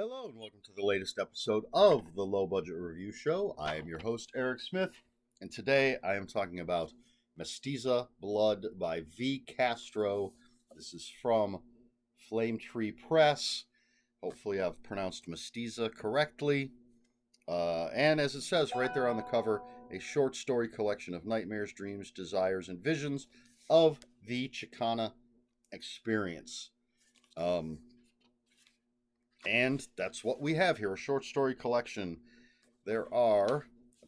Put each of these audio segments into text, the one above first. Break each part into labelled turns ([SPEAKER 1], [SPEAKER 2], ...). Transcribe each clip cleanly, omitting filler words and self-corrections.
[SPEAKER 1] Hello and welcome to the latest episode of the Low Budget Review Show. I am your host, Eric Smith, and today I am talking about Mestiza Blood by V. Castro. This is from Flame Tree Press. Hopefully I've pronounced Mestiza correctly. And as it says right there on the cover, a short story collection of nightmares, dreams, desires, and visions of the Chicana experience. And that's what we have here, a short story collection. I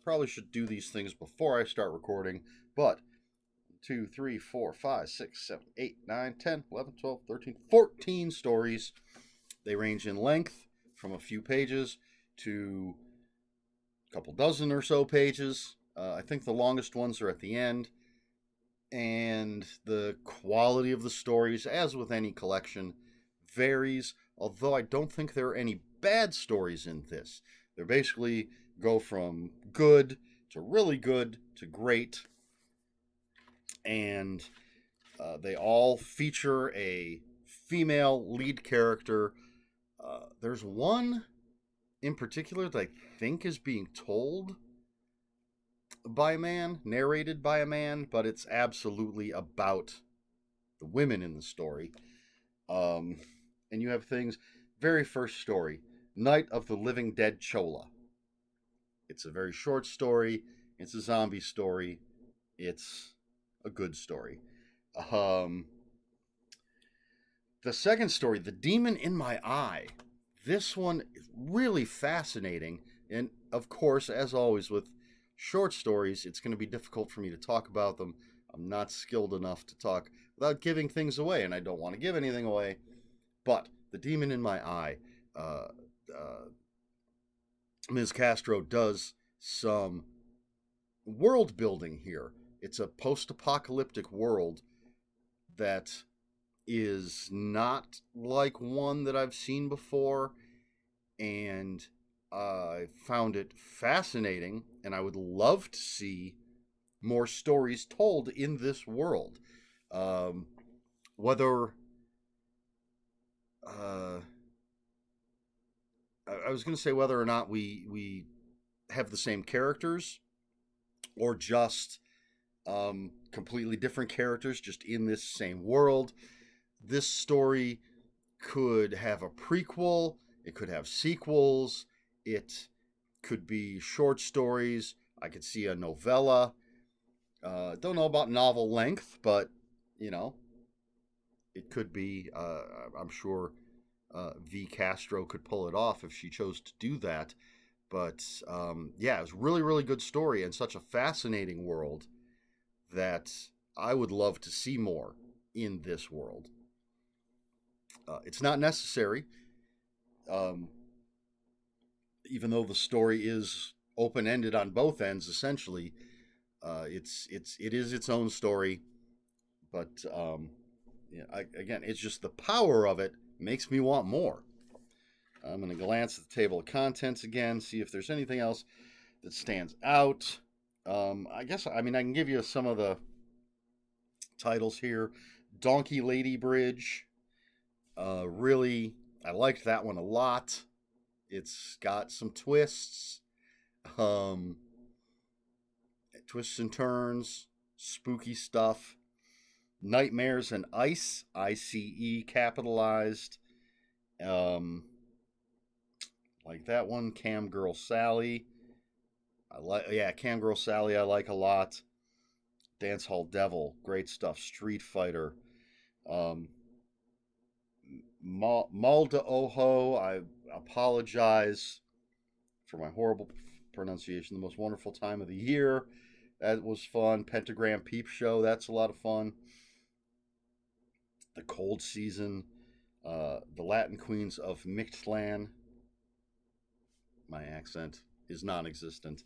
[SPEAKER 1] probably should do these things before I start recording, but 2, 3, 4, 5, 6, 7, 8, 9, 10, 11, 12, 13, 14 stories. They range in length from a few pages to a couple dozen or so pages. I think the longest ones are at the end. And the quality of the stories, as with any collection, varies, although I don't think there are any bad stories in this. They basically go from good to really good to great, and they all feature a female lead character. There's one in particular that I think is being told by a man, narrated by a man, but it's absolutely about the women in the story. And you have things, very first story, Night of the Living Dead Chola. It's a very short story. It's a zombie story. It's a good story. The second story, The Demon in My Eye. This one is really fascinating. And of course, as always with short stories, it's going to be difficult for me to talk about them. I'm not skilled enough to talk without giving things away, and I don't want to give anything away. But The Demon in My Eye, Ms. Castro does some world building here. It's a post-apocalyptic world that is not like one that I've seen before, and I found it fascinating, and I would love to see more stories told in this world. Whether I was going to say whether or not we have the same characters or just completely different characters just in this same world. This story could have a prequel. It could have sequels. It could be short stories. I could see a novella. Don't know about novel length, but, it could be. I'm sure V. Castro could pull it off if she chose to do that. But yeah, it was really, really good story and such a fascinating world that I would love to see more in this world. It's not necessary, even though the story is open-ended on both ends. Essentially, it is its own story, but again, it's just the power of it makes me want more. I'm going to glance at the table of contents again, see if there's anything else that stands out. I can give you some of the titles here. Donkey Lady Bridge. Really, I liked that one a lot. It's got some twists. Twists and turns. Spooky stuff. Nightmares and Ice. ICE capitalized. Like that one. Cam Girl Sally. Cam Girl Sally I like a lot. Dance Hall Devil, great stuff. Street Fighter. Malda Oho, I apologize for my horrible pronunciation. The Most Wonderful Time of the Year. That was fun. Pentagram Peep Show, that's a lot of fun. The Cold Season. The Latin Queens of Mictlan. My accent is non-existent.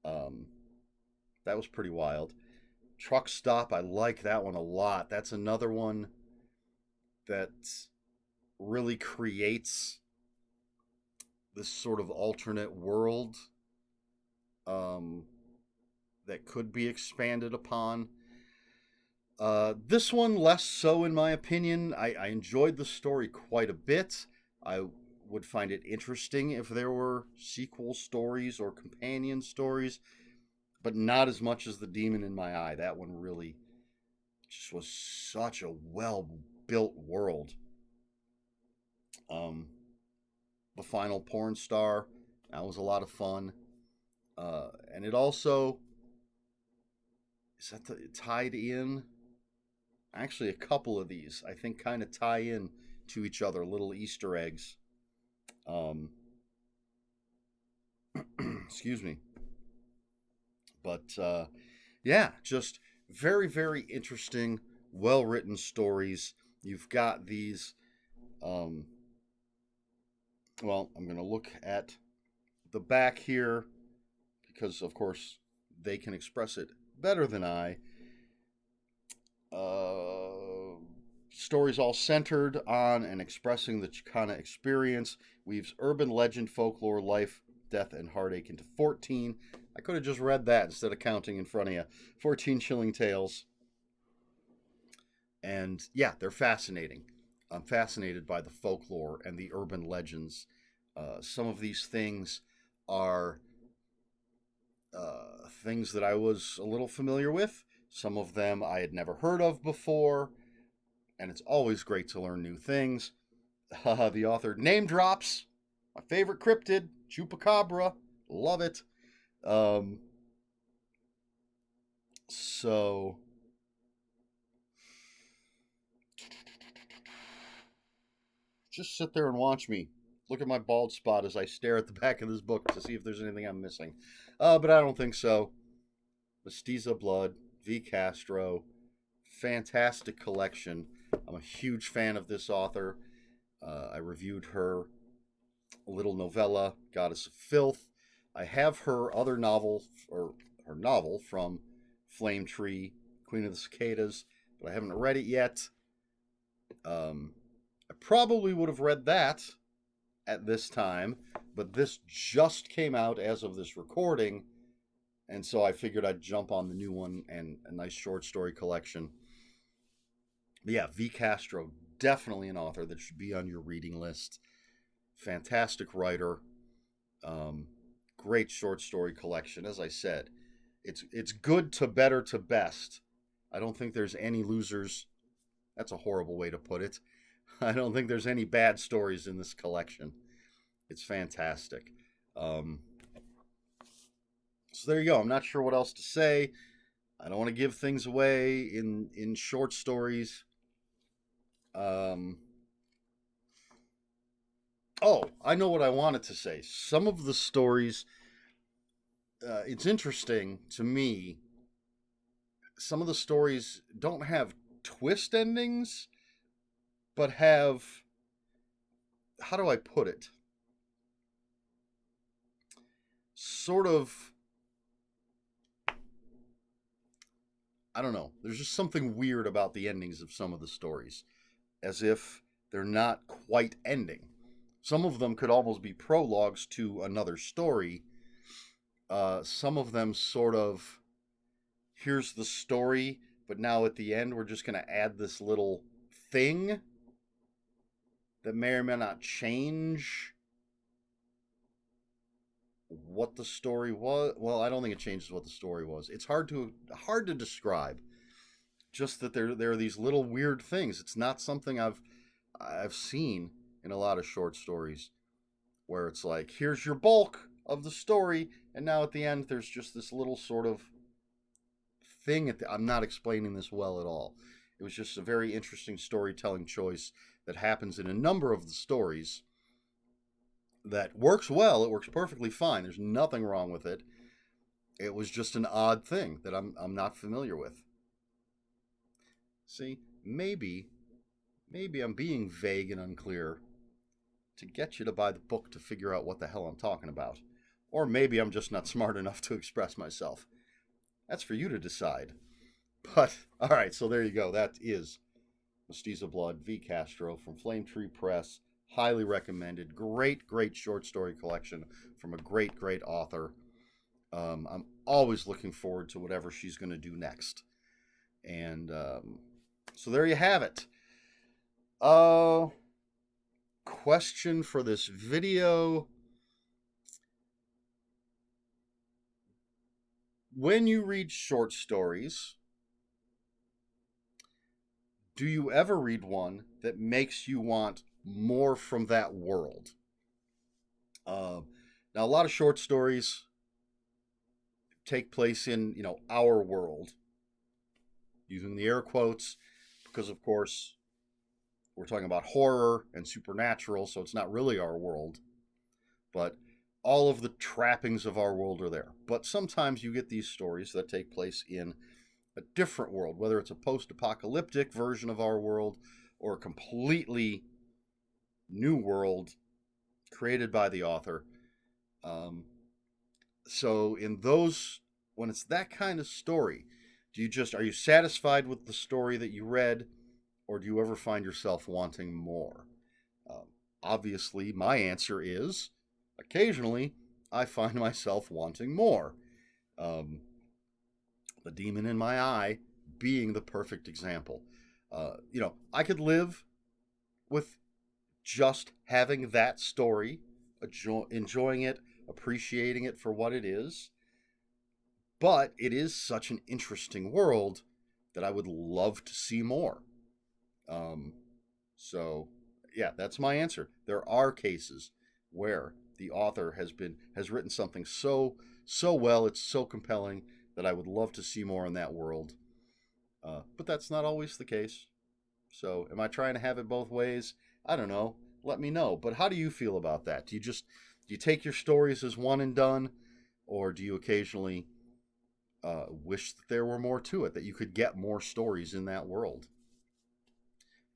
[SPEAKER 1] That was pretty wild. Truck Stop, I like that one a lot. That's another one that really creates this sort of alternate world that could be expanded upon. This one less so, in my opinion. I enjoyed the story quite a bit. I would find it interesting if there were sequel stories or companion stories, but not as much as The Demon in My Eye. That one really just was such a well built world. The Final Porn Star, that was a lot of fun. And it also, tied in? Actually, a couple of these, I think, kind of tie in to each other, little Easter eggs. Excuse me. But yeah, just very, very interesting, well written stories. You've got these. Well, I'm going to look at the back here because, of course, they can express it better than I. Stories all centered on and expressing the Chicana experience, weaves urban legend, folklore, life, death, and heartache into 14. I could have just read that instead of counting in front of you. 14 chilling tales. And yeah, they're fascinating. I'm fascinated by the folklore and the urban legends. Some of these things are things that I was a little familiar with. Some of them I had never heard of before. And it's always great to learn new things. The author name drops. My favorite cryptid, Chupacabra. Love it. So just sit there and watch me. Look at my bald spot as I stare at the back of this book to see if there's anything I'm missing. But I don't think so. Mestiza Blood, V. Castro. Fantastic collection. I'm a huge fan of this author. I reviewed her little novella, Goddess of Filth. I have her other novel, or her novel from Flame Tree, Queen of the Cicadas, but I haven't read it yet. I probably would have read that at this time, but this just came out as of this recording, and so I figured I'd jump on the new one and a nice short story collection. But yeah, V. Castro, definitely an author that should be on your reading list. Fantastic writer. Great short story collection. As I said, it's good to better to best. I don't think there's any losers. That's a horrible way to put it. I don't think there's any bad stories in this collection. It's fantastic. So there you go. I'm not sure what else to say. I don't want to give things away in short stories. Oh, I know what I wanted to say. Some of the stories, it's interesting to me. Some of the stories don't have twist endings, but have, how do I put it? Sort of, I don't know. There's just something weird about the endings of some of the stories, as if they're not quite ending. Some of them could almost be prologues to another story. Some of them sort of, here's the story, but now at the end we're just going to add this little thing that may or may not change what the story was. Well, I don't think it changes what the story was. It's hard to describe. Just that there are these little weird things. It's not something I've seen in a lot of short stories where it's like, here's your bulk of the story, and now at the end there's just this little sort of thing I'm not explaining this well at all. It was just a very interesting storytelling choice that happens in a number of the stories that works well. It works perfectly fine. There's nothing wrong with it. It was just an odd thing that I'm not familiar with. See, maybe I'm being vague and unclear to get you to buy the book to figure out what the hell I'm talking about. Or maybe I'm just not smart enough to express myself. That's for you to decide. But, alright, so there you go. That is Mestiza Blood, V. Castro from Flame Tree Press. Highly recommended. Great, great short story collection from a great, great author. I'm always looking forward to whatever she's going to do next. And so there you have it. question for this video: when you read short stories, do you ever read one that makes you want more from that world? Now, a lot of short stories take place in, our world, using the air quotes, because, of course, we're talking about horror and supernatural, so it's not really our world. But all of the trappings of our world are there. But sometimes you get these stories that take place in a different world, whether it's a post-apocalyptic version of our world or a completely new world created by the author. So in those, when it's that kind of story, are you satisfied with the story that you read, or do you ever find yourself wanting more? Obviously, my answer is occasionally I find myself wanting more. The demon in my eye being the perfect example. I could live with just having that story, enjoying it, appreciating it for what it is. But it is such an interesting world that I would love to see more. So, yeah, that's my answer. There are cases where the author has written something so well, it's so compelling that I would love to see more in that world. But that's not always the case. So, am I trying to have it both ways? I don't know. Let me know. But how do you feel about that? Do you take your stories as one and done, or do you occasionally wish that there were more to it, that you could get more stories in that world?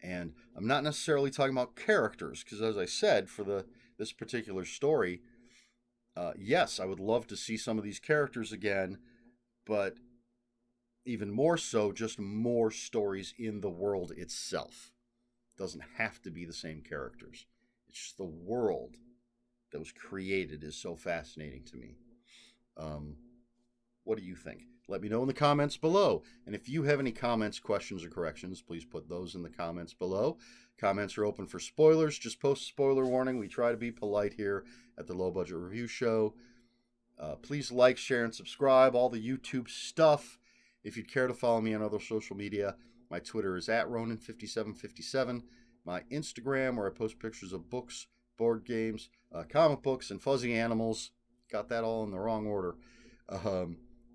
[SPEAKER 1] And I'm not necessarily talking about characters, because as I said, for this particular story, yes, I would love to see some of these characters again, but even more so, just more stories in the world itself. It doesn't have to be the same characters. It's just the world that was created is so fascinating to me. What do you think? Let me know in the comments below. And if you have any comments, questions, or corrections, please put those in the comments below. Comments are open for spoilers. Just post spoiler warning. We try to be polite here at the Low Budget Review Show. Please like, share, and subscribe. All the YouTube stuff. If you'd care to follow me on other social media, my Twitter is @Ronin5757. My Instagram, where I post pictures of books, board games, comic books, and fuzzy animals. Got that all in the wrong order.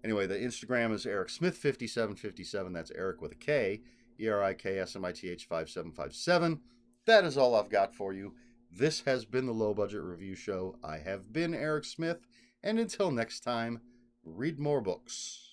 [SPEAKER 1] Anyway, the Instagram is ErikSmith5757. That's Eric with a K, ERIKSMITH 5757. That is all I've got for you. This has been the Low Budget Review Show. I have been Erik Smith, and until next time, read more books.